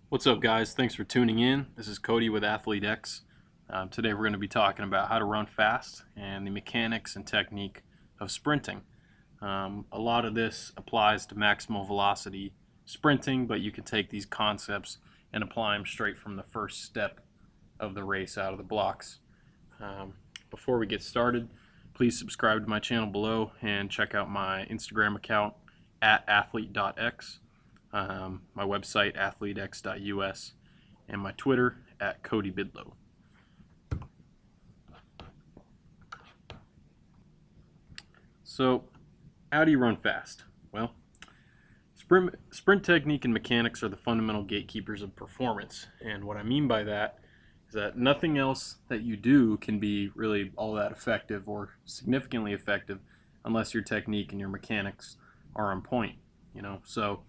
What's up, guys? Thanks for tuning in. This is Cody with ATHLETE.X. Today we're going to be talking about how to run fast and the mechanics and technique of sprinting. A lot of this applies to maximal velocity sprinting, but you can take these concepts and apply them straight from the first step of the race out of the blocks. Before we get started, please subscribe to my channel below and check out my Instagram account at ATHLETE.X. My website, ATHLETE.X.US, and my Twitter at CodyBidlow. So, how do you run fast? Well, sprint technique and mechanics are the fundamental gatekeepers of performance. And what I mean by that is that nothing else that you do can be really all that effective or significantly effective unless your technique and your mechanics are on point. So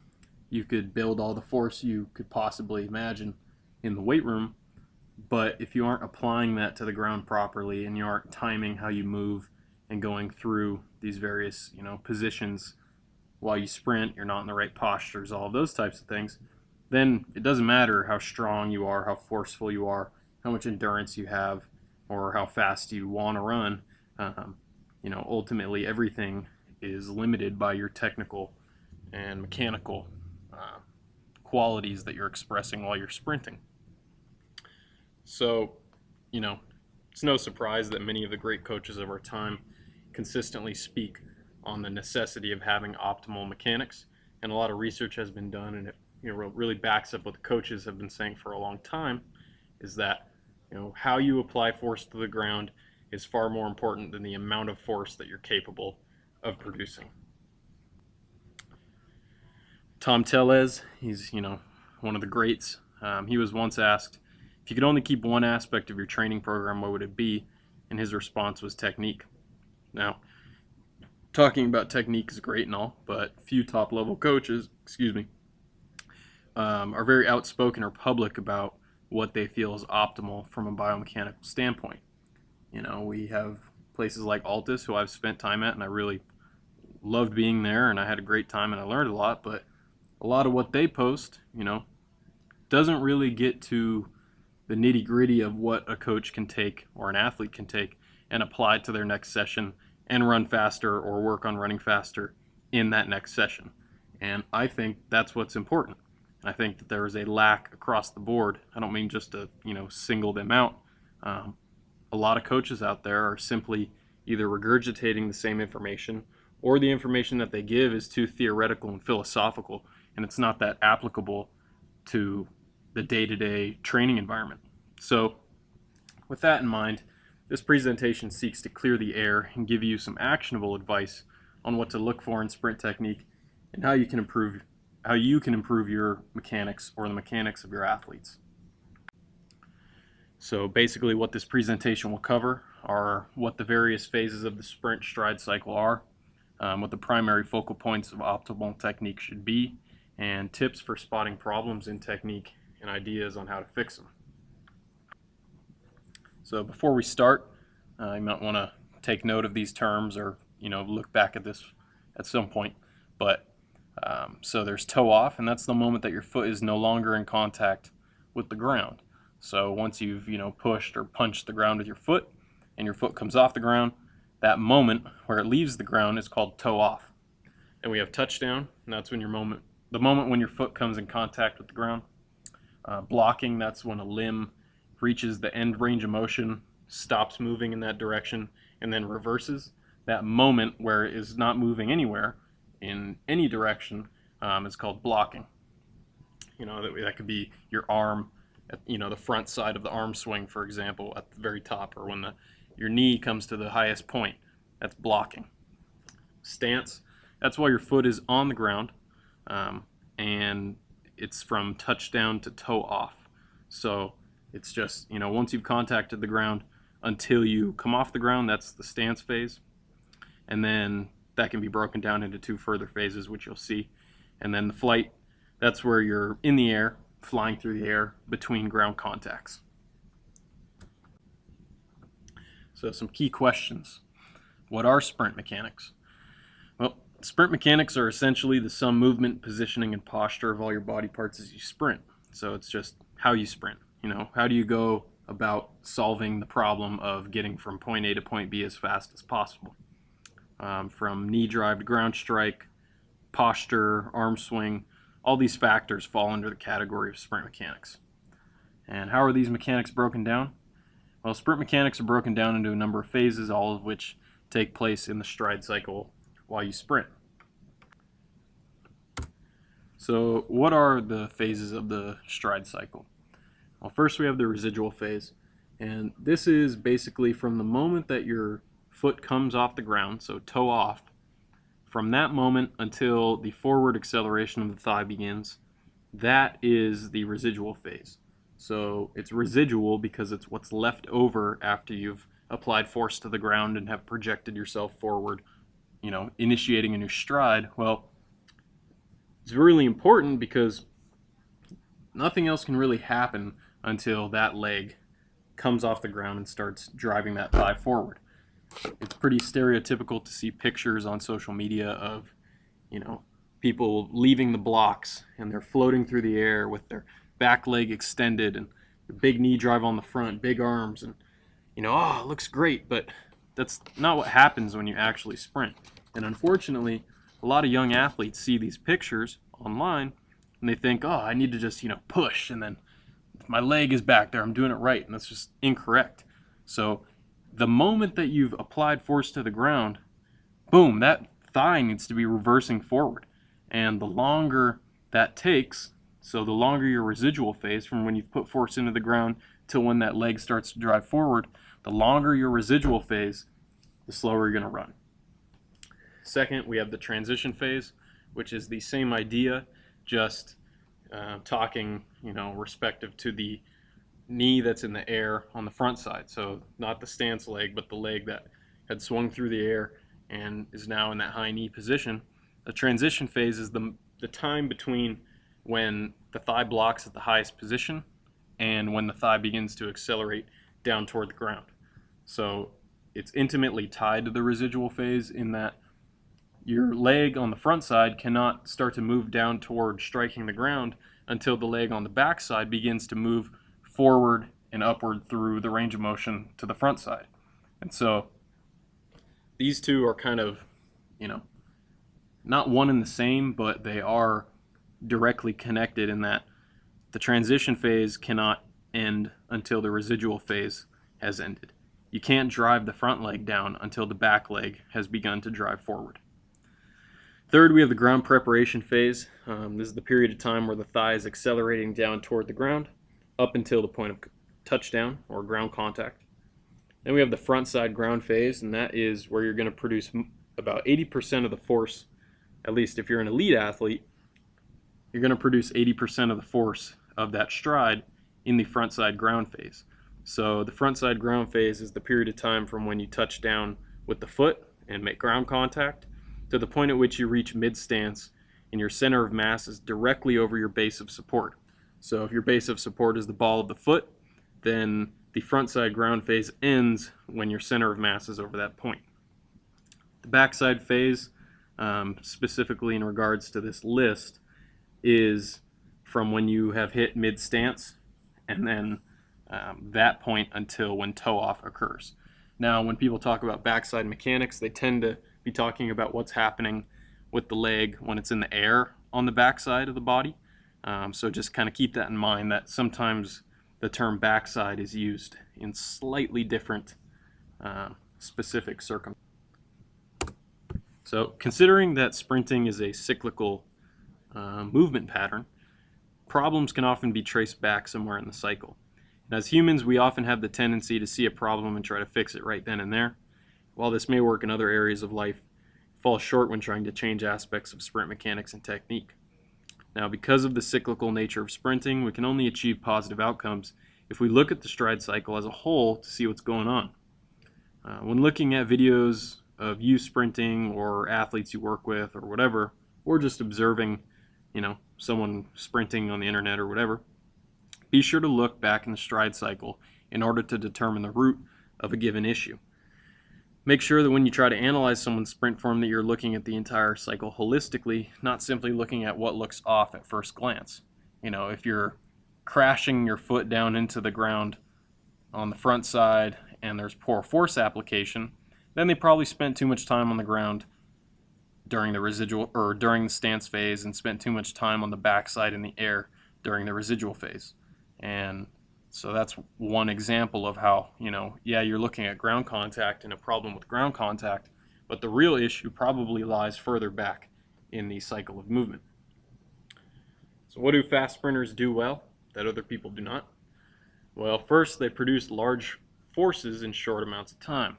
you could build all the force you could possibly imagine in the weight room, but if you aren't applying that to the ground properly and you aren't timing how you move and going through these various positions while you sprint, you're not in the right postures, all of those types of things, then it doesn't matter how strong you are, how forceful you are, how much endurance you have, or how fast you want to run. Ultimately everything is limited by your technical and mechanical qualities that you're expressing while you're sprinting. So, it's no surprise that many of the great coaches of our time consistently speak on the necessity of having optimal mechanics, and a lot of research has been done, and it really backs up what the coaches have been saying for a long time, is that how you apply force to the ground is far more important than the amount of force that you're capable of producing. Tom Tellez, he's one of the greats. He was once asked, if you could only keep one aspect of your training program, what would it be? And his response was technique. Now, talking about technique is great and all, but few top-level coaches, are very outspoken or public about what they feel is optimal from a biomechanical standpoint. We have places like Altus, who I've spent time at, and I really loved being there, and I had a great time, and I learned a lot, but a lot of what they post, doesn't really get to the nitty-gritty of what a coach can take or an athlete can take and apply to their next session and run faster or work on running faster in that next session. And I think that's what's important. I think that there is a lack across the board. I don't mean just to single them out. A lot of coaches out there are simply either regurgitating the same information, or the information that they give is too theoretical and philosophical, and it's not that applicable to the day-to-day training environment. So with that in mind, this presentation seeks to clear the air and give you some actionable advice on what to look for in sprint technique and how you can improve your mechanics or the mechanics of your athletes. So basically what this presentation will cover are what the various phases of the sprint stride cycle are, what the primary focal points of optimal technique should be, and tips for spotting problems in technique and ideas on how to fix them. So before we start, you might want to take note of these terms or look back at this at some point. But so there's toe off, and that's the moment that your foot is no longer in contact with the ground. So once you've pushed or punched the ground with your foot and your foot comes off the ground, that moment where it leaves the ground is called toe off. And we have touchdown, and that's when the moment when your foot comes in contact with the ground. Blocking, that's when a limb reaches the end range of motion, stops moving in that direction, and then reverses. That moment where it is not moving anywhere in any direction is called blocking. That could be your arm, at, the front side of the arm swing, for example, at the very top, or when your knee comes to the highest point. That's blocking. Stance, that's while your foot is on the ground, and it's from touchdown to toe off. So it's just, once you've contacted the ground until you come off the ground, that's the stance phase. And then that can be broken down into two further phases, which you'll see. And then the flight, that's where you're in the air, flying through the air between ground contacts. So some key questions. What are sprint mechanics? Well, sprint mechanics are essentially the sum, movement, positioning, and posture of all your body parts as you sprint. So it's just how you sprint. How do you go about solving the problem of getting from point A to point B as fast as possible? From knee drive to ground strike, posture, arm swing, all these factors fall under the category of sprint mechanics. And how are these mechanics broken down? Well, sprint mechanics are broken down into a number of phases, all of which take place in the stride cycle while you sprint. So what are the phases of the stride cycle? Well, first we have the residual phase, and this is basically from the moment that your foot comes off the ground, so toe off, from that moment until the forward acceleration of the thigh begins. That is the residual phase. So it's residual because it's what's left over after you've applied force to the ground and have projected yourself forward, initiating a new stride. Well, it's really important because nothing else can really happen until that leg comes off the ground and starts driving that thigh forward. It's pretty stereotypical to see pictures on social media of, people leaving the blocks and they're floating through the air with their back leg extended and the big knee drive on the front, big arms, and it looks great, but that's not what happens when you actually sprint. And unfortunately, a lot of young athletes see these pictures online and they think, I need to just, push, and then my leg is back there, I'm doing it right, and that's just incorrect. So the moment that you've applied force to the ground, boom, that thigh needs to be reversing forward. And the longer that takes, so the longer your residual phase from when you've put force into the ground till when that leg starts to drive forward, the longer your residual phase, the slower you're going to run. Second, we have the transition phase, which is the same idea, just talking, respective to the knee that's in the air on the front side. So not the stance leg, but the leg that had swung through the air and is now in that high knee position. The transition phase is the time between when the thigh blocks at the highest position and when the thigh begins to accelerate down toward the ground. So it's intimately tied to the residual phase in that your leg on the front side cannot start to move down toward striking the ground until the leg on the back side begins to move forward and upward through the range of motion to the front side. And so these two are kind of, not one and the same, but they are directly connected in that the transition phase cannot end until the residual phase has ended. You can't drive the front leg down until the back leg has begun to drive forward. Third, we have the ground preparation phase. This is the period of time where the thigh is accelerating down toward the ground up until the point of touchdown or ground contact. Then we have the front side ground phase, and that is where you're going to produce about 80% of the force, at least if you're an elite athlete, you're going to produce 80% of the force of that stride in the front side ground phase. So the front side ground phase is the period of time from when you touch down with the foot and make ground contact to the point at which you reach mid-stance and your center of mass is directly over your base of support. So if your base of support is the ball of the foot, then the front side ground phase ends when your center of mass is over that point. The backside phase, specifically in regards to this list, is from when you have hit mid-stance and then that point until when toe off occurs. Now, when people talk about backside mechanics, they tend to be talking about what's happening with the leg when it's in the air on the backside of the body. So just kind of keep that in mind, that sometimes the term backside is used in slightly different specific circumstances. So considering that sprinting is a cyclical movement pattern, problems can often be traced back somewhere in the cycle. And as humans, we often have the tendency to see a problem and try to fix it right then and there. While this may work in other areas of life, it falls short when trying to change aspects of sprint mechanics and technique. Now, because of the cyclical nature of sprinting, we can only achieve positive outcomes if we look at the stride cycle as a whole to see what's going on. When looking at videos of you sprinting or athletes you work with or whatever, or just observing, someone sprinting on the internet or whatever, be sure to look back in the stride cycle in order to determine the root of a given issue. Make sure that when you try to analyze someone's sprint form that you're looking at the entire cycle holistically, not simply looking at what looks off at first glance. If you're crashing your foot down into the ground on the front side and there's poor force application, then they probably spent too much time on the ground during the residual or during the stance phase and spent too much time on the backside in the air during the residual phase. And so that's one example of how, yeah, you're looking at ground contact and a problem with ground contact, but the real issue probably lies further back in the cycle of movement. So what do fast sprinters do well that other people do not? Well, first, they produce large forces in short amounts of time.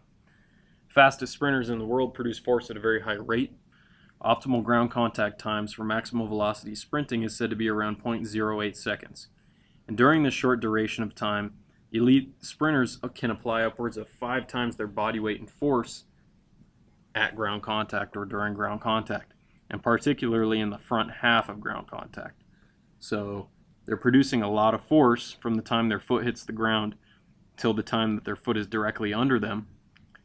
Fastest sprinters in the world produce force at a very high rate. Optimal ground contact times for maximal velocity sprinting is said to be around 0.08 seconds. And during this short duration of time, elite sprinters can apply upwards of 5 times their body weight and force at ground contact or during ground contact, and particularly in the front half of ground contact. So they're producing a lot of force from the time their foot hits the ground till the time that their foot is directly under them,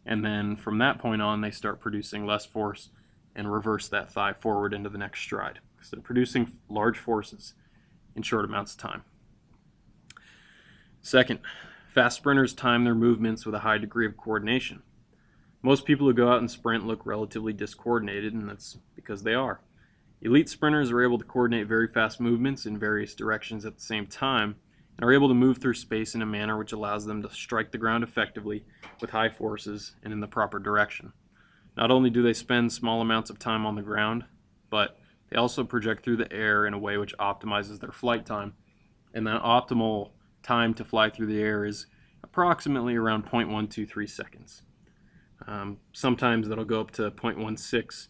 and then from that point on they start producing less force and reverse that thigh forward into the next stride. So they're producing large forces in short amounts of time. Second, fast sprinters time their movements with a high degree of coordination. Most people who go out and sprint look relatively discoordinated, and that's because they are. Elite sprinters are able to coordinate very fast movements in various directions at the same time and are able to move through space in a manner which allows them to strike the ground effectively with high forces and in the proper direction. Not only do they spend small amounts of time on the ground, but they also project through the air in a way which optimizes their flight time, and that optimal time to fly through the air is approximately around 0.123 seconds. Sometimes that'll go up to 0.16,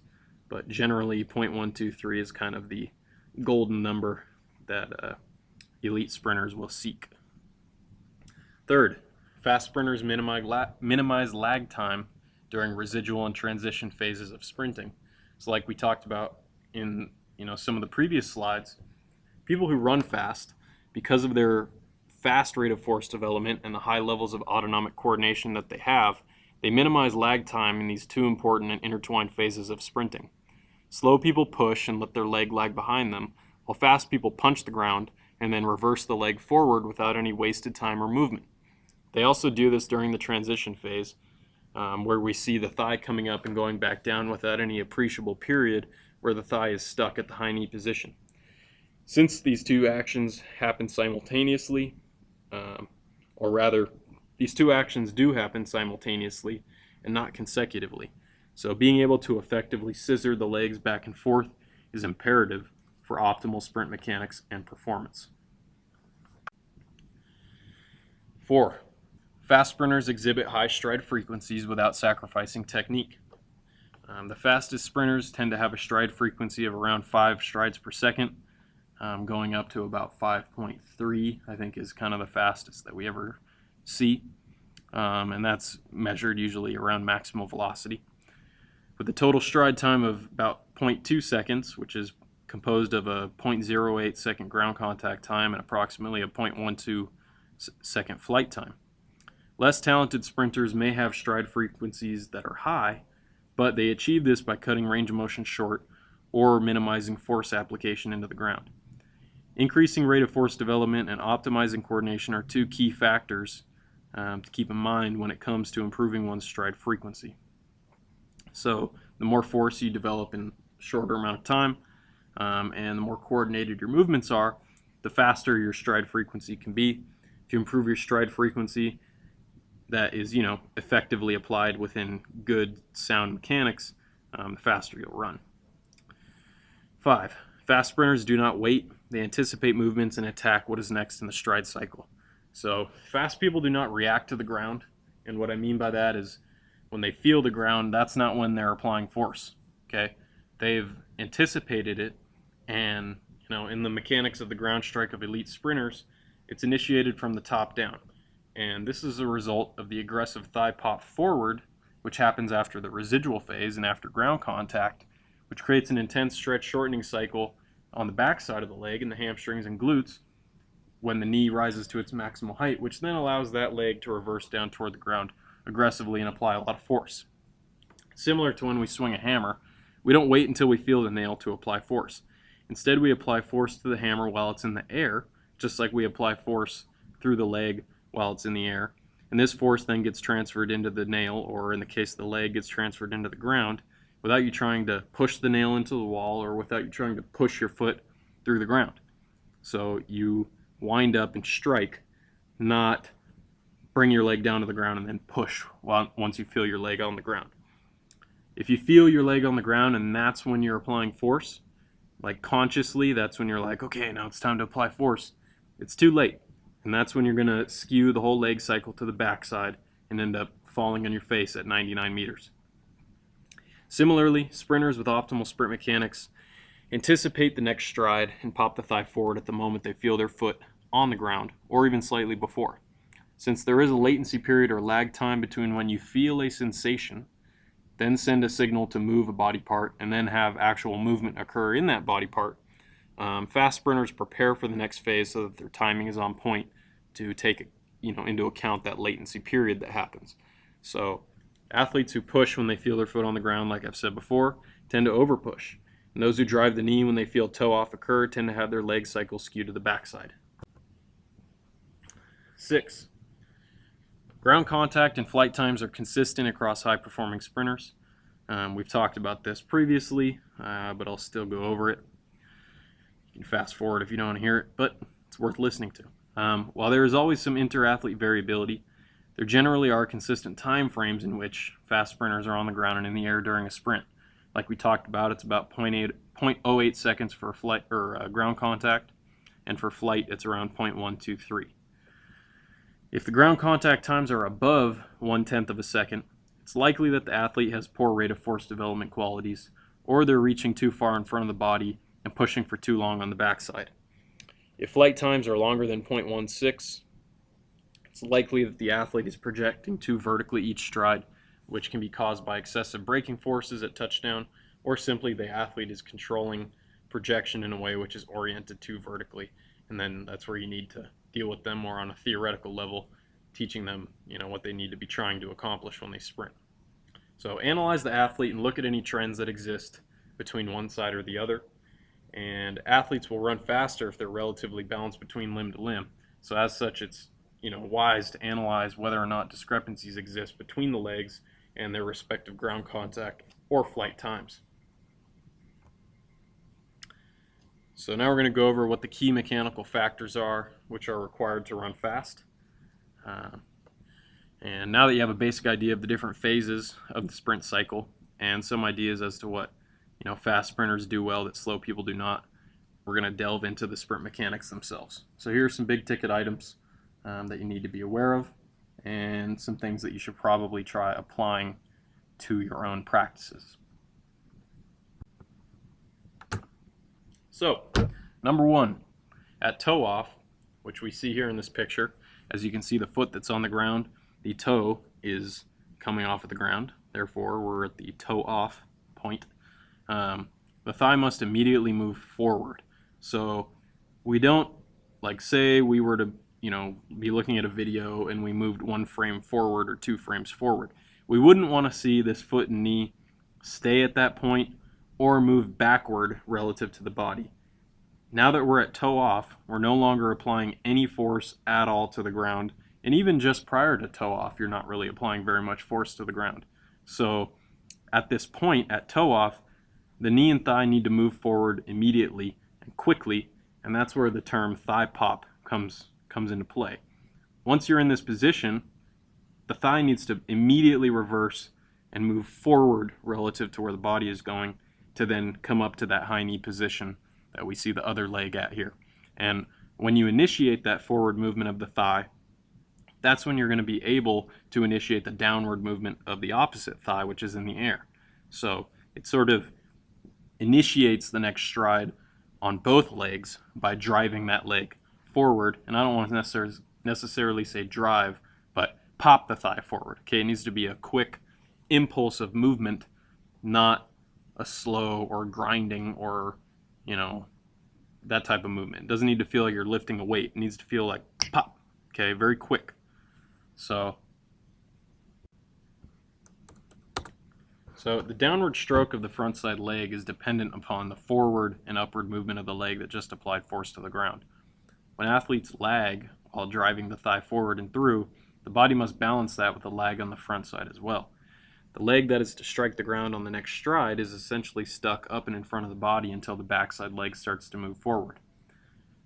but generally 0.123 is kind of the golden number that elite sprinters will seek. Third, fast sprinters minimize lag time during residual and transition phases of sprinting. So like we talked about in some of the previous slides, people who run fast, because of their fast rate of force development and the high levels of autonomic coordination that they minimize lag time in these two important and intertwined phases of sprinting. Slow people push and let their leg lag behind them, while fast people punch the ground and then reverse the leg forward without any wasted time or movement. They also do this during the transition phase, where we see the thigh coming up and going back down without any appreciable period where the thigh is stuck at the high knee position. Since these two actions happen simultaneously, or rather, these two actions do happen simultaneously and not consecutively. So being able to effectively scissor the legs back and forth is imperative for optimal sprint mechanics and performance. 4. Fast sprinters exhibit high stride frequencies without sacrificing technique. The fastest sprinters tend to have a stride frequency of around 5 strides per second, going up to about 5.3, I think is kind of the fastest that we ever see. And that's measured usually around maximal velocity. With a total stride time of about 0.2 seconds, which is composed of a 0.08 second ground contact time and approximately a 0.12 second flight time. Less talented sprinters may have stride frequencies that are high, but they achieve this by cutting range of motion short or minimizing force application into the ground. Increasing rate of force development and optimizing coordination are two key factors to keep in mind when it comes to improving one's stride frequency. So the more force you develop in a shorter amount of time, and the more coordinated your movements are, the faster your stride frequency can be. If you improve your stride frequency that is, effectively applied within good sound mechanics, the faster you'll run. 5. Fast sprinters do not wait. They anticipate movements and attack what is next in the stride cycle. So fast people do not react to the ground, and what I mean by that is when they feel the ground, that's not when they're applying force. Okay, they've anticipated it, and in the mechanics of the ground strike of elite sprinters, it's initiated from the top down, and this is a result of the aggressive thigh pop forward, which happens after the residual phase and after ground contact, which creates an intense stretch shortening cycle on the back side of the leg in the hamstrings and glutes when the knee rises to its maximal height, which then allows that leg to reverse down toward the ground aggressively and apply a lot of force. Similar to when we swing a hammer, we don't wait until we feel the nail to apply force. Instead, we apply force to the hammer while it's in the air just like we apply force through the leg while it's in the air. And this force then gets transferred into the nail, or in the case of the leg, gets transferred into the ground without you trying to push the nail into the wall or without you trying to push your foot through the ground. So you wind up and strike, not bring your leg down to the ground and then push once you feel your leg on the ground. If you feel your leg on the ground and that's when you're applying force, like consciously, that's when you're like, okay, now it's time to apply force, it's too late. And that's when you're going to skew the whole leg cycle to the backside and end up falling on your face at 99 meters. Similarly, sprinters with optimal sprint mechanics anticipate the next stride and pop the thigh forward at the moment they feel their foot on the ground, or even slightly before. Since there is a latency period or lag time between when you feel a sensation, then send a signal to move a body part, and then have actual movement occur in that body part, fast sprinters prepare for the next phase so that their timing is on point to take into account that latency period that happens. So athletes who push when they feel their foot on the ground, like I've said before, tend to overpush. And those who drive the knee when they feel toe off occur tend to have their leg cycle skewed to the backside. 6. Ground contact and flight times are consistent across high-performing sprinters. We've talked about this previously, but I'll still go over it. You can fast forward if you don't want to hear it, but it's worth listening to. While there is always some inter-athlete variability, there generally are consistent time frames in which fast sprinters are on the ground and in the air during a sprint. Like we talked about, it's about 0.08 seconds for flight or ground contact, and for flight it's around 0.123. If the ground contact times are above 1/10 of a second, it's likely that the athlete has poor rate of force development qualities, or they're reaching too far in front of the body and pushing for too long on the backside. If flight times are longer than 0.16, it's likely that the athlete is projecting too vertically each stride, which can be caused by excessive braking forces at touchdown, or simply the athlete is controlling projection in a way which is oriented too vertically. And then that's where you need to deal with them more on a theoretical level, teaching them what they need to be trying to accomplish when they sprint. So analyze the athlete and look at any trends that exist between one side or the other. And athletes will run faster if they're relatively balanced between limb to limb. So as such, it's wise to analyze whether or not discrepancies exist between the legs and their respective ground contact or flight times. So now we're going to go over what the key mechanical factors are which are required to run fast. And now that you have a basic idea of the different phases of the sprint cycle and some ideas as to what fast sprinters do well that slow people do not, we're going to delve into the sprint mechanics themselves. So here are some big ticket items that you need to be aware of, and some things that you should probably try applying to your own practices. So, number 1, at toe off, which we see here in this picture, as you can see the foot that's on the ground, the toe is coming off of the ground, therefore we're at the toe off point. The thigh must immediately move forward. So we don't, like say we were to be looking at a video and we moved 1 frame forward or 2 frames forward. We wouldn't want to see this foot and knee stay at that point or move backward relative to the body. Now that we're at toe off, we're no longer applying any force at all to the ground, and even just prior to toe off, you're not really applying very much force to the ground. So at this point, at toe off, the knee and thigh need to move forward immediately and quickly, and that's where the term thigh pop comes into play. Once you're in this position, the thigh needs to immediately reverse and move forward relative to where the body is going to then come up to that high knee position that we see the other leg at here. And when you initiate that forward movement of the thigh, that's when you're going to be able to initiate the downward movement of the opposite thigh, which is in the air. So it sort of initiates the next stride on both legs by driving that leg forward. And I don't want to necessarily say drive, but pop the thigh forward. Okay, it needs to be a quick impulse of movement, not a slow or grinding or that type of movement. It doesn't need to feel like you're lifting a weight. It needs to feel like pop. Okay, very quick. So the downward stroke of the front side leg is dependent upon the forward and upward movement of the leg that just applied force to the ground. When athletes lag while driving the thigh forward and through, the body must balance that with a lag on the front side as well. The leg that is to strike the ground on the next stride is essentially stuck up and in front of the body until the backside leg starts to move forward.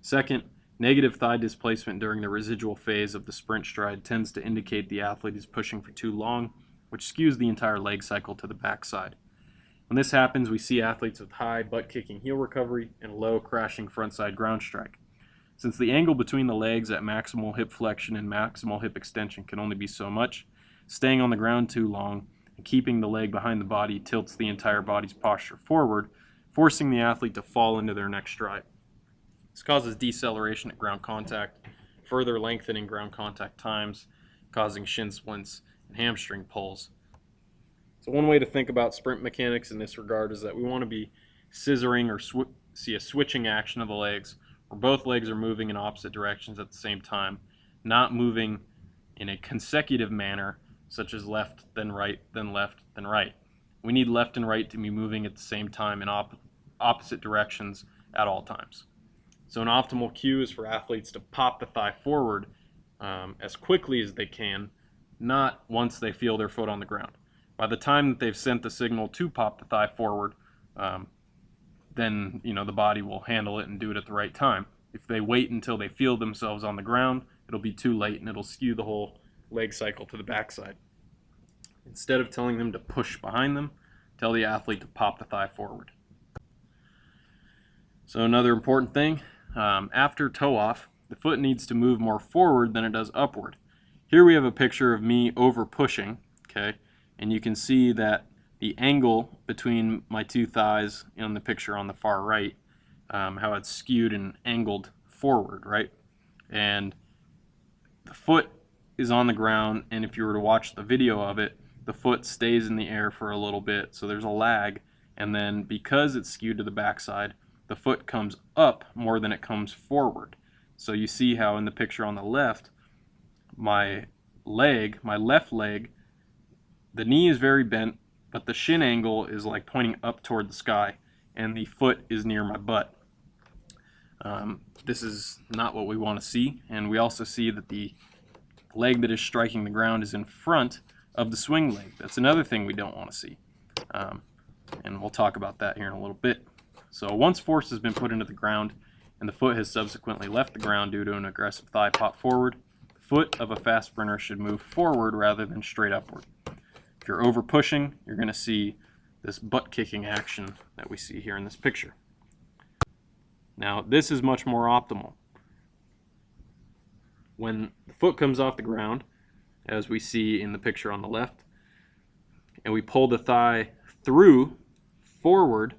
Second, negative thigh displacement during the residual phase of the sprint stride tends to indicate the athlete is pushing for too long, which skews the entire leg cycle to the backside. When this happens, we see athletes with high butt-kicking heel recovery and low crashing frontside ground strike. Since the angle between the legs at maximal hip flexion and maximal hip extension can only be so much, staying on the ground too long and keeping the leg behind the body tilts the entire body's posture forward, forcing the athlete to fall into their next stride. This causes deceleration at ground contact, further lengthening ground contact times, causing shin splints and hamstring pulls. So one way to think about sprint mechanics in this regard is that we want to be scissoring or see a switching action of the legs, where both legs are moving in opposite directions at the same time, not moving in a consecutive manner, such as left, then right, then left, then right. We need left and right to be moving at the same time in opposite directions at all times. So an optimal cue is for athletes to pop the thigh forward as quickly as they can, not once they feel their foot on the ground. By the time that they've sent the signal to pop the thigh forward, then the body will handle it and do it at the right time. If they wait until they feel themselves on the ground, it'll be too late and it'll skew the whole leg cycle to the backside. Instead of telling them to push behind them, tell the athlete to pop the thigh forward. So another important thing, after toe off, the foot needs to move more forward than it does upward. Here we have a picture of me over pushing, okay? And you can see that the angle between my two thighs in the picture on the far right, how it's skewed and angled forward, right? And the foot is on the ground, and if you were to watch the video of it, the foot stays in the air for a little bit, so there's a lag, and then because it's skewed to the backside, the foot comes up more than it comes forward. So you see how in the picture on the left, my left leg, the knee is very bent, but the shin angle is like pointing up toward the sky, and the foot is near my butt. This is not what we want to see, and we also see that the leg that is striking the ground is in front of the swing leg. That's another thing we don't want to see, and we'll talk about that here in a little bit. So once force has been put into the ground and the foot has subsequently left the ground due to an aggressive thigh pop forward, the foot of a fast sprinter should move forward rather than straight upward. If you're over pushing, you're going to see this butt kicking action that we see here in this picture. Now this is much more optimal. When the foot comes off the ground, as we see in the picture on the left, and we pull the thigh through forward,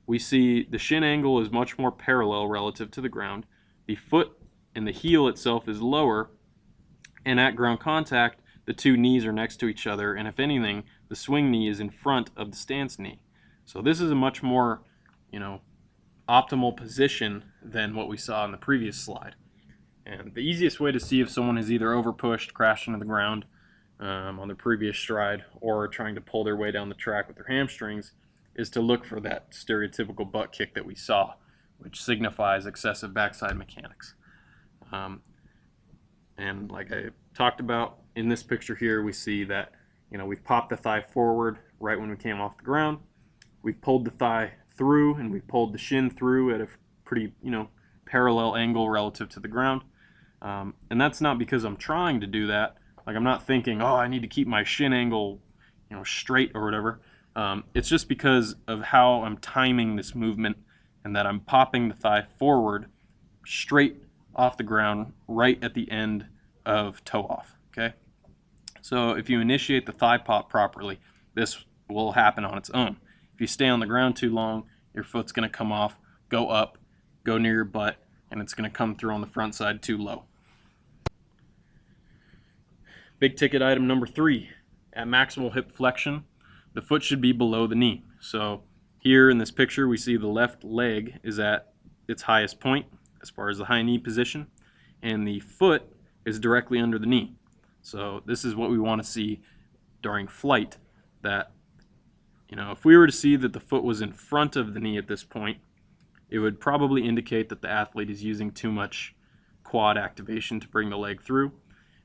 we see the shin angle is much more parallel relative to the ground. The foot and the heel itself is lower, and at ground contact, the two knees are next to each other, and if anything, the swing knee is in front of the stance knee. So this is a much more, optimal position than what we saw in the previous slide. And the easiest way to see if someone has either over-pushed, crashed into the ground on the previous stride, or trying to pull their way down the track with their hamstrings is to look for that stereotypical butt kick that we saw, which signifies excessive backside mechanics. And like I talked about, in this picture here, we see that we've popped the thigh forward right when we came off the ground. We've pulled the thigh through, and we've pulled the shin through at a pretty parallel angle relative to the ground. And that's not because I'm trying to do that. Like, I'm not thinking, oh, I need to keep my shin angle straight or whatever. It's just because of how I'm timing this movement, and that I'm popping the thigh forward straight off the ground right at the end of toe off, okay? So if you initiate the thigh pop properly, this will happen on its own. If you stay on the ground too long, your foot's going to come off, go up, go near your butt, and it's going to come through on the front side too low. Big ticket item number 3, at maximal hip flexion, the foot should be below the knee. So here in this picture, we see the left leg is at its highest point as far as the high knee position, and the foot is directly under the knee. So this is what we want to see during flight, that if we were to see that the foot was in front of the knee at this point, it would probably indicate that the athlete is using too much quad activation to bring the leg through.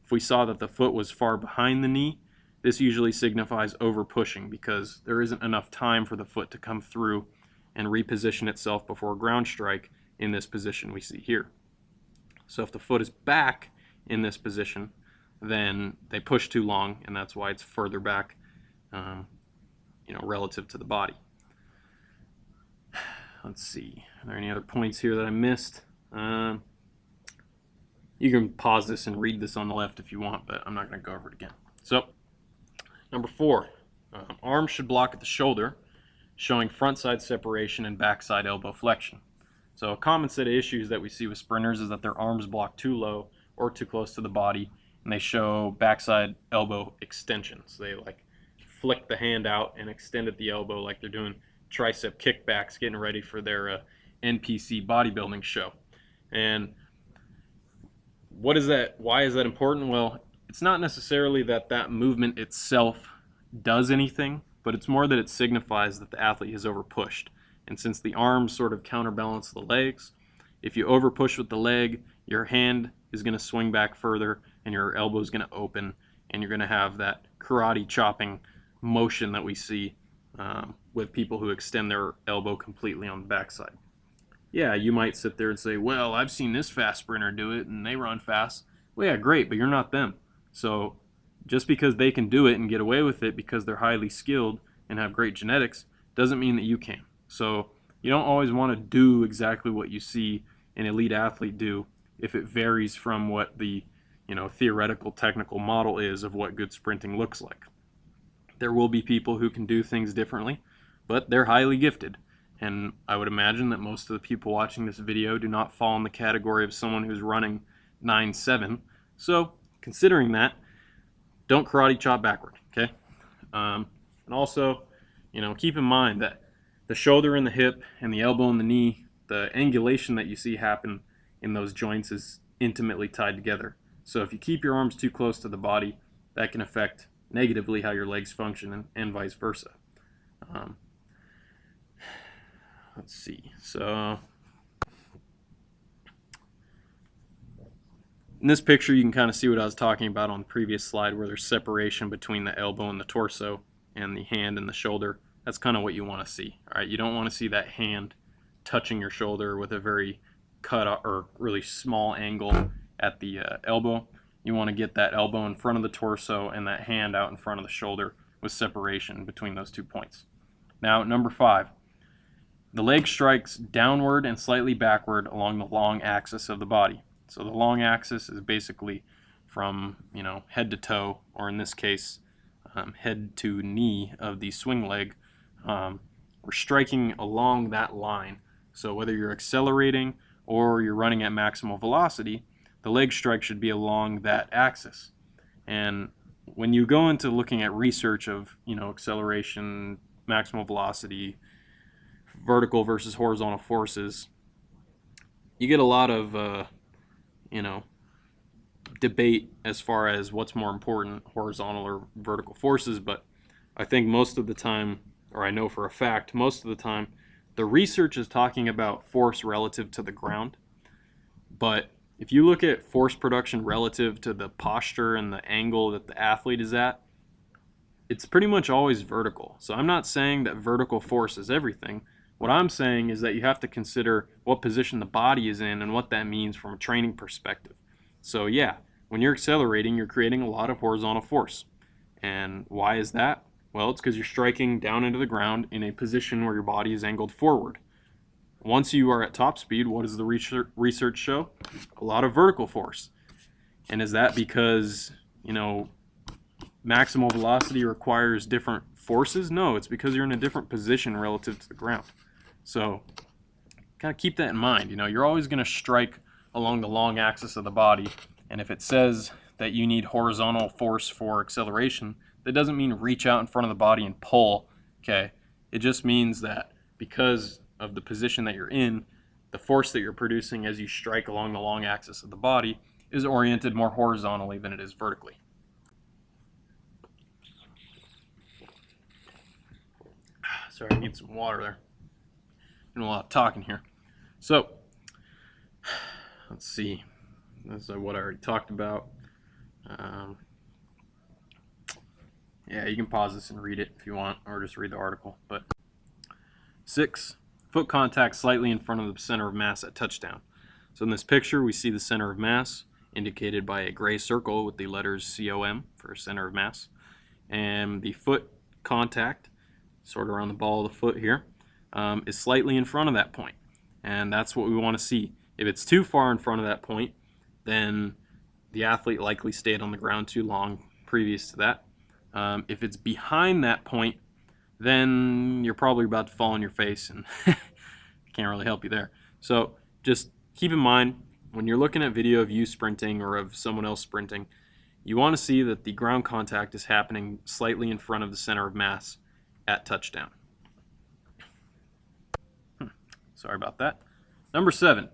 If we saw that the foot was far behind the knee, this usually signifies over pushing because there isn't enough time for the foot to come through and reposition itself before ground strike in this position we see here. So if the foot is back in this position, then they push too long, and that's why it's further back, relative to the body. Let's see, are there any other points here that I missed? You can pause this and read this on the left if you want, but I'm not going to go over it again. So, number 4, arms should block at the shoulder, showing front side separation and backside elbow flexion. So a common set of issues that we see with sprinters is that their arms block too low or too close to the body, and they show backside elbow extensions. They like flick the hand out and extend at the elbow like they're doing tricep kickbacks, getting ready for their NPC bodybuilding show. And what is that? Why is that important? Well, it's not necessarily that that movement itself does anything, but it's more that it signifies that the athlete has overpushed. And since the arms sort of counterbalance the legs, if you overpush with the leg, your hand is going to swing back further and your elbow is going to open, and you're going to have that karate chopping motion that we see with people who extend their elbow completely on the backside. Yeah, you might sit there and say, well, I've seen this fast sprinter do it and they run fast. Well, yeah, great, but you're not them. So just because they can do it and get away with it because they're highly skilled and have great genetics doesn't mean that you can. So you don't always want to do exactly what you see an elite athlete do if it varies from what the theoretical technical model is of what good sprinting looks like. There will be people who can do things differently, but they're highly gifted. And I would imagine that most of the people watching this video do not fall in the category of someone who's running 9.7. So considering that, don't karate chop backward, okay? And also, keep in mind that the shoulder and the hip and the elbow and the knee, the angulation that you see happen in those joints is intimately tied together. So if you keep your arms too close to the body, that can affect negatively how your legs function and vice versa. Let's see. So in this picture, you can kind of see what I was talking about on the previous slide, where there's separation between the elbow and the torso and the hand and the shoulder. That's kind of what you want to see. All right, you don't want to see that hand touching your shoulder with a very cut or really small angle at the elbow. You want to get that elbow in front of the torso and that hand out in front of the shoulder with separation between those 2 points. Now, number 5. The leg strikes downward and slightly backward along the long axis of the body. So the long axis is basically from head to toe, or in this case, head to knee of the swing leg. We're striking along that line. So whether you're accelerating or you're running at maximal velocity, the leg strike should be along that axis. And when you go into looking at research of acceleration, maximal velocity, vertical versus horizontal forces, you get a lot of debate as far as what's more important, horizontal or vertical forces. But I think most of the time, or I know for a fact, most of the time, the research is talking about force relative to the ground. But if you look at force production relative to the posture and the angle that the athlete is at, it's pretty much always vertical. So I'm not saying that vertical force is everything. What I'm saying is that you have to consider what position the body is in and what that means from a training perspective. So yeah, when you're accelerating, you're creating a lot of horizontal force. And why is that? Well, it's because you're striking down into the ground in a position where your body is angled forward. Once you are at top speed, what does the research show? A lot of vertical force. And is that because, maximal velocity requires different forces? No, it's because you're in a different position relative to the ground. So kind of keep that in mind. You're always going to strike along the long axis of the body. And if it says that you need horizontal force for acceleration, that doesn't mean reach out in front of the body and pull, okay? It just means that because of the position that you're in, the force that you're producing as you strike along the long axis of the body is oriented more horizontally than it is vertically. Sorry, I need some water there. Doing a lot of talking here. So let's see, this is what I already talked about. Yeah, you can pause this and read it if you want, or just read the article. But 6, foot contact slightly in front of the center of mass at touchdown. So in this picture, we see the center of mass indicated by a gray circle with the letters COM for center of mass, and the foot contact, sort of around the ball of the foot here, is slightly in front of that point, and that's what we want to see. If it's too far in front of that point, then the athlete likely stayed on the ground too long previous to that. If it's behind that point, then you're probably about to fall on your face, and can't really help you there. So just keep in mind, when you're looking at video of you sprinting or of someone else sprinting, you want to see that the ground contact is happening slightly in front of the center of mass at touchdown. Sorry about that. Number 7.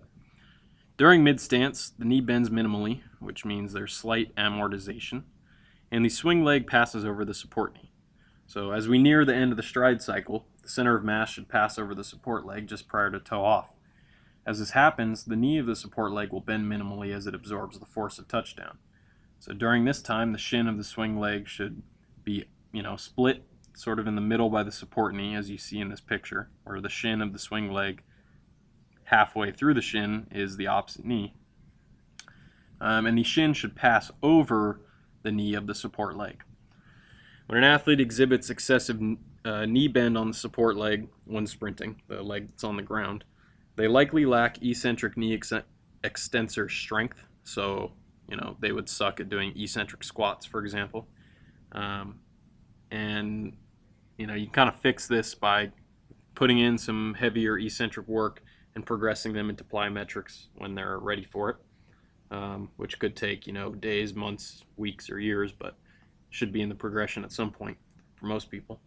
During mid-stance, the knee bends minimally, which means there's slight amortization, and the swing leg passes over the support knee. So as we near the end of the stride cycle, the center of mass should pass over the support leg just prior to toe off. As this happens, the knee of the support leg will bend minimally as it absorbs the force of touchdown. So during this time, the shin of the swing leg should be, split sort of in the middle by the support knee, as you see in this picture, where the shin of the swing leg halfway through the shin is the opposite knee. And the shin should pass over the knee of the support leg. When an athlete exhibits excessive knee bend on the support leg when sprinting, the leg that's on the ground, they likely lack eccentric knee extensor strength. So, they would suck at doing eccentric squats, for example. And, you can kind of fix this by putting in some heavier eccentric work and progressing them into plyometrics when they're ready for it, which could take, days, months, weeks, or years, but should be in the progression at some point for most people.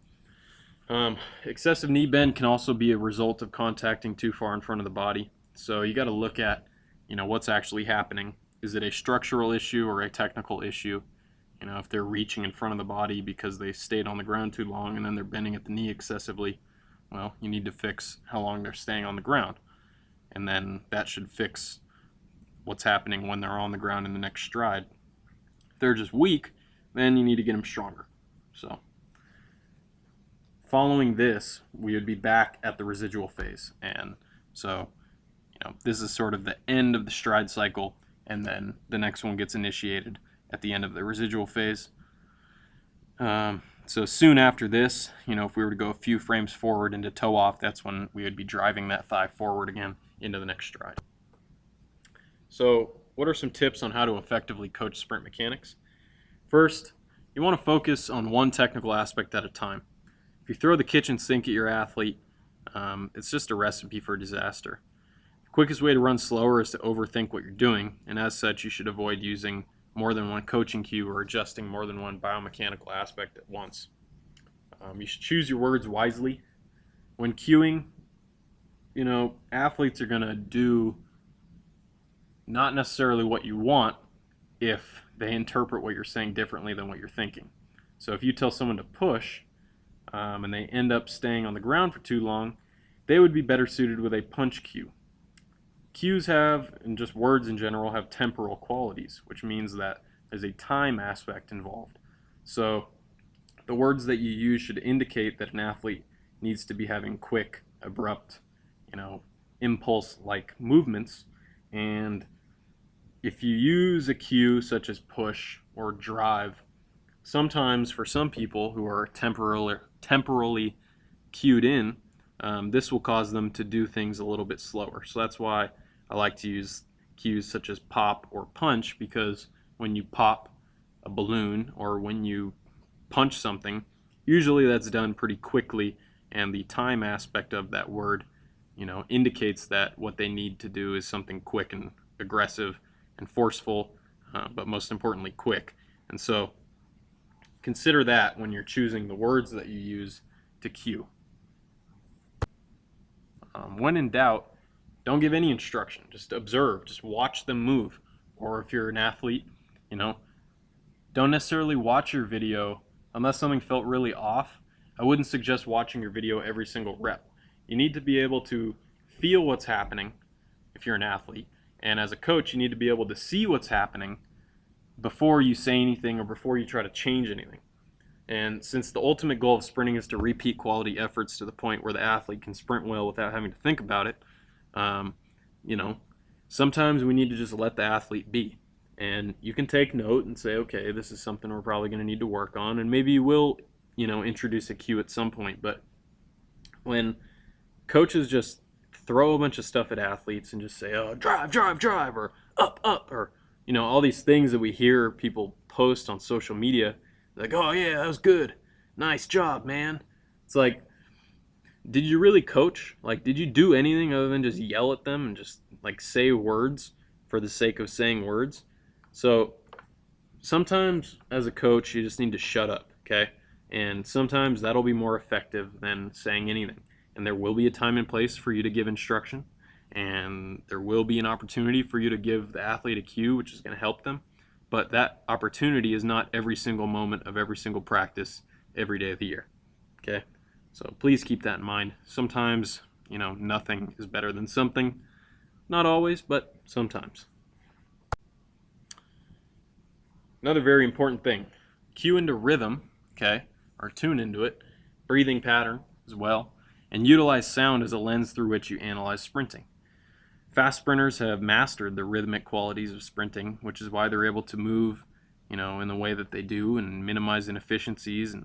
Excessive knee bend can also be a result of contacting too far in front of the body. So you got to look at, what's actually happening. Is it a structural issue or a technical issue? If they're reaching in front of the body because they stayed on the ground too long and then they're bending at the knee excessively, well, you need to fix how long they're staying on the ground. And then that should fix what's happening when they're on the ground in the next stride. If they're just weak, then you need to get them stronger. So following this, we would be back at the residual phase. And so, this is sort of the end of the stride cycle, and then the next one gets initiated at the end of the residual phase. So soon after this, if we were to go a few frames forward into toe off, that's when we would be driving that thigh forward again into the next stride. So what are some tips on how to effectively coach sprint mechanics? First, you want to focus on one technical aspect at a time. If you throw the kitchen sink at your athlete, it's just a recipe for disaster. The quickest way to run slower is to overthink what you're doing, and as such, you should avoid using more than one coaching cue or adjusting more than one biomechanical aspect at once. You should choose your words wisely. When cueing, athletes are going to do not necessarily what you want if they interpret what you're saying differently than what you're thinking. So if you tell someone to push and they end up staying on the ground for too long, they would be better suited with a punch cue. Cues have, and just words in general, have temporal qualities, which means that there's a time aspect involved. So the words that you use should indicate that an athlete needs to be having quick, abrupt, impulse-like movements. And if you use a cue such as push or drive, sometimes for some people who are temporally cued in, this will cause them to do things a little bit slower. So that's why I like to use cues such as pop or punch, because when you pop a balloon or when you punch something, usually that's done pretty quickly, and the time aspect of that word, indicates that what they need to do is something quick and aggressive and forceful, but most importantly quick. And so consider that when you're choosing the words that you use to cue. When in doubt, don't give any instruction. Just observe. Just watch them move. Or if you're an athlete, don't necessarily watch your video unless something felt really off. I wouldn't suggest watching your video every single rep. You need to be able to feel what's happening if you're an athlete. And as a coach, you need to be able to see what's happening before you say anything or before you try to change anything. And since the ultimate goal of sprinting is to repeat quality efforts to the point where the athlete can sprint well without having to think about it, you know, sometimes we need to just let the athlete be. And you can take note and say, okay, this is something we're probably going to need to work on, and maybe you will, introduce a cue at some point. But when coaches just throw a bunch of stuff at athletes and just say, oh, drive, drive, drive, or up, or, all these things that we hear people post on social media, like, oh yeah, that was good. Nice job, man. It's like, did you really coach? Like, did you do anything other than just yell at them and just like say words for the sake of saying words? So sometimes as a coach, you just need to shut up, okay? And sometimes that'll be more effective than saying anything. And there will be a time and place for you to give instruction, and there will be an opportunity for you to give the athlete a cue, which is going to help them. But that opportunity is not every single moment of every single practice every day of the year, okay? So please keep that in mind. Sometimes, nothing is better than something. Not always, but sometimes. Another very important thing, cue into rhythm, okay, or tune into it, breathing pattern as well, and utilize sound as a lens through which you analyze sprinting. Fast sprinters have mastered the rhythmic qualities of sprinting, which is why they're able to move, in the way that they do and minimize inefficiencies and,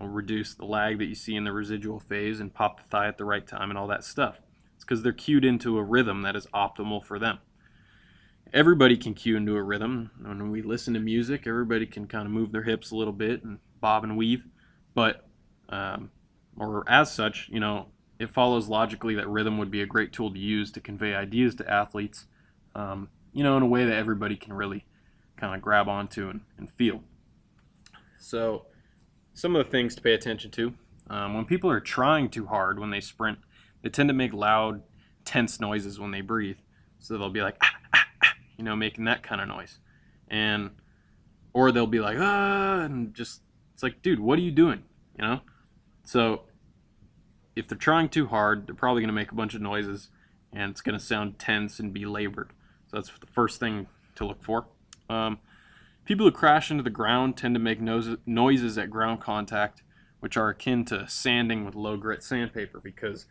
reduce the lag that you see in the residual phase and pop the thigh at the right time and all that stuff. It's because they're cued into a rhythm that is optimal for them. Everybody can cue into a rhythm. When we listen to music, everybody can kind of move their hips a little bit and bob and weave, but, or as such, it follows logically that rhythm would be a great tool to use to convey ideas to athletes, in a way that everybody can really kind of grab onto and feel. So some of the things to pay attention to, when people are trying too hard when they sprint, they tend to make loud, tense noises when they breathe. So they'll be like, ah, ah, ah, making that kind of noise. Or they'll be like, ah, and just, it's like, dude, what are you doing? So if they're trying too hard, they're probably going to make a bunch of noises, and it's going to sound tense and be labored. So that's the first thing to look for. People who crash into the ground tend to make noises at ground contact, which are akin to sanding with low grit sandpaper, because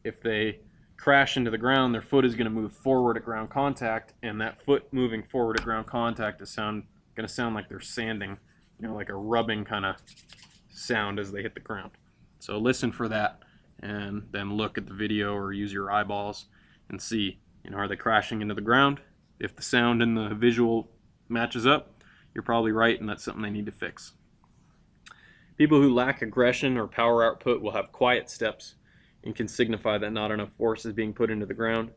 if they crash into the ground, their foot is going to move forward at ground contact, and that foot moving forward at ground contact is going to sound like they're sanding, like a rubbing kind of sound as they hit the ground. So listen for that, and then look at the video or use your eyeballs and see, are they crashing into the ground? If the sound and the visual matches up, you're probably right, and that's something they need to fix. People who lack aggression or power output will have quiet steps and can signify that not enough force is being put into the ground.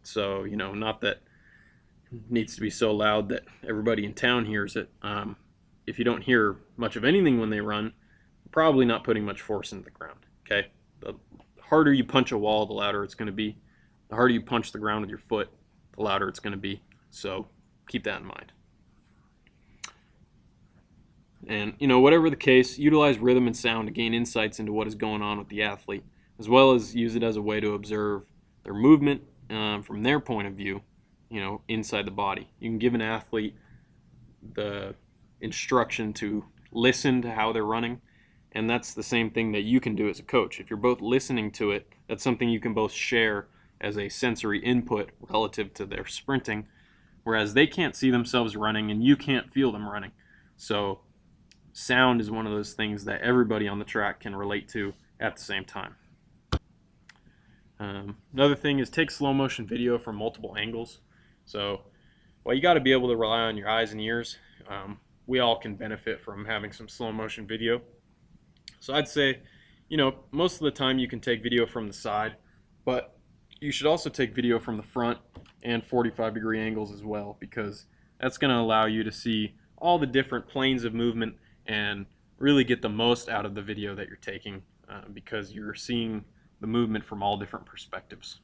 So, not that it needs to be so loud that everybody in town hears it. If you don't hear much of anything when they run, probably not putting much force into the ground, okay? The harder you punch a wall, the louder it's going to be. The harder you punch the ground with your foot, the louder it's going to be. So keep that in mind. And, whatever the case, utilize rhythm and sound to gain insights into what is going on with the athlete, as well as use it as a way to observe their movement from their point of view, inside the body. You can give an athlete the instruction to listen to how they're running, and that's the same thing that you can do as a coach. If you're both listening to it, that's something you can both share as a sensory input relative to their sprinting, whereas they can't see themselves running and you can't feel them running. So sound is one of those things that everybody on the track can relate to at the same time. Another thing is take slow motion video from multiple angles. So while you got to be able to rely on your eyes and ears, we all can benefit from having some slow motion video. So I'd say, most of the time you can take video from the side, but you should also take video from the front and 45-degree angles as well, because that's going to allow you to see all the different planes of movement and really get the most out of the video that you're taking, because you're seeing the movement from all different perspectives.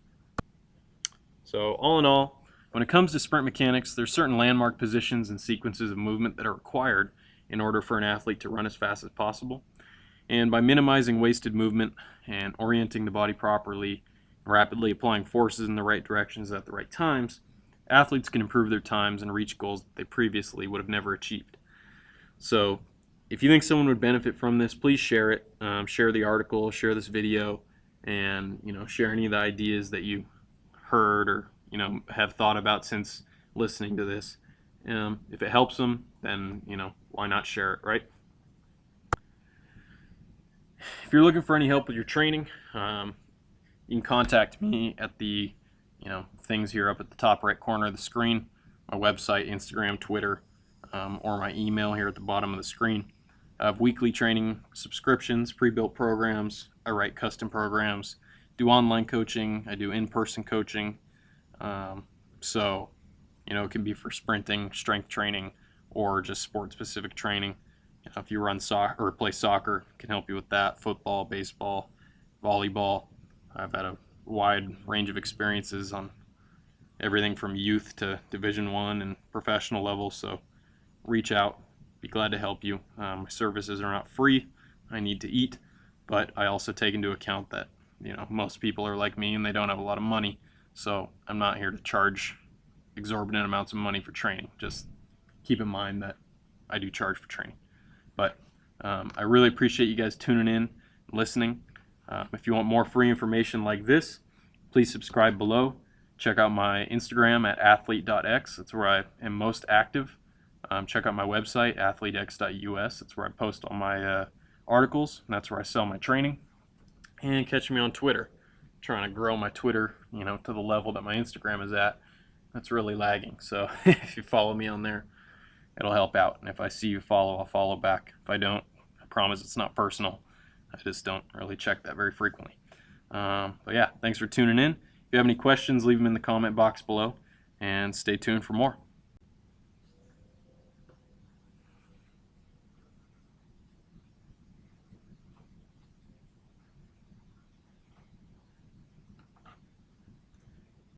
So all in all, when it comes to sprint mechanics, there's certain landmark positions and sequences of movement that are required in order for an athlete to run as fast as possible. And by minimizing wasted movement and orienting the body properly, rapidly applying forces in the right directions at the right times, athletes can improve their times and reach goals that they previously would have never achieved. So if you think someone would benefit from this, please share it. Share the article, share this video, and share any of the ideas that you heard or have thought about since listening to this. If it helps them, then why not share it, right? If you're looking for any help with your training, you can contact me at the things here up at the top right corner of the screen, my website, Instagram, Twitter, or my email here at the bottom of the screen. I have weekly training subscriptions, pre-built programs. I write custom programs, do online coaching. I do in-person coaching. So it can be for sprinting, strength training, or just sport-specific training. If you run soccer or play soccer, I can help you with that. Football, baseball, volleyball. I've had a wide range of experiences on everything from youth to Division I and professional level. So reach out. Be glad to help you. My services are not free. I need to eat, but I also take into account that most people are like me and they don't have a lot of money. So I'm not here to charge exorbitant amounts of money for training. Just keep in mind that I do charge for training. But I really appreciate you guys tuning in and listening. If you want more free information like this, please subscribe below. Check out my Instagram at ATHLETE.X. That's where I am most active. Check out my website, ATHLETE.X. That's where I post all my articles, and that's where I sell my training. And catch me on Twitter. I'm trying to grow my Twitter, to the level that my Instagram is at. That's really lagging. So if you follow me on there, it'll help out. And if I see you follow, I'll follow back. If I don't, I promise it's not personal. I just don't really check that very frequently. But yeah, thanks for tuning in. If you have any questions, leave them in the comment box below, and stay tuned for more.